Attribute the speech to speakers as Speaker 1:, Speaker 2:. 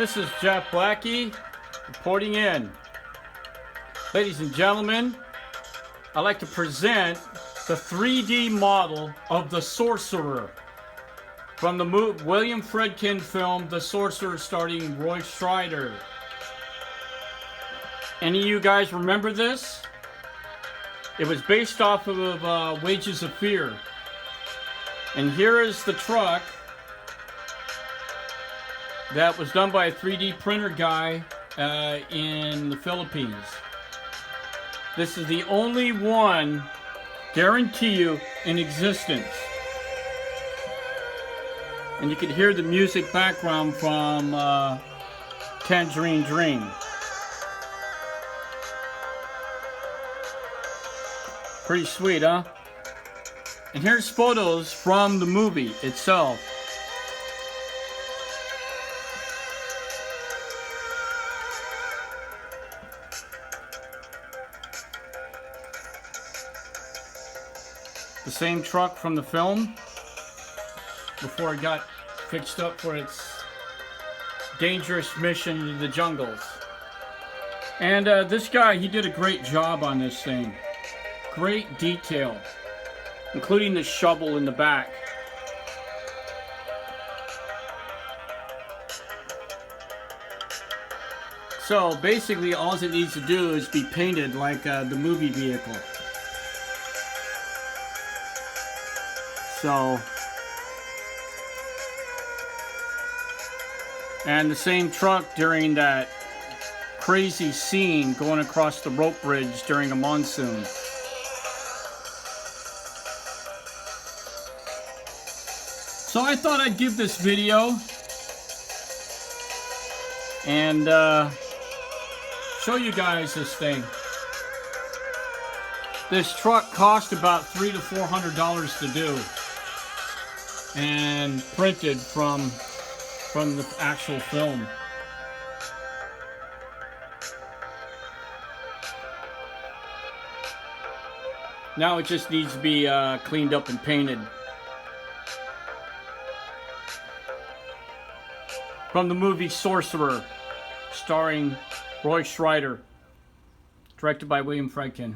Speaker 1: This is Jeff Blackie reporting in. Ladies and gentlemen, I'd like to present the 3D model of the Sorcerer from the William Friedkin film The Sorcerer, starring Roy Scheider. Any of you guys remember this? It was based off of Wages of Fear. And here is the truck that was done by a 3D printer guy in the Philippines. This is the only one, guarantee you, in existence. And you can hear the music background from Tangerine Dream. Pretty sweet, huh? And here's photos from the movie itself. The same truck from the film before it got fixed up for its dangerous mission into the jungles. And this guy, he did a great job on this thing. Great detail, including the shovel in the back. So basically all it needs to do is be painted like the movie vehicle. So, and the same truck during that crazy scene going across the rope bridge during a monsoon. So I thought I'd give this video and show you guys this thing. This truck cost about $300 to $400 to do, and printed from the actual film. Now it just needs to be cleaned up and painted. From the movie Sorcerer, starring Roy Scheider, directed by William Friedkin.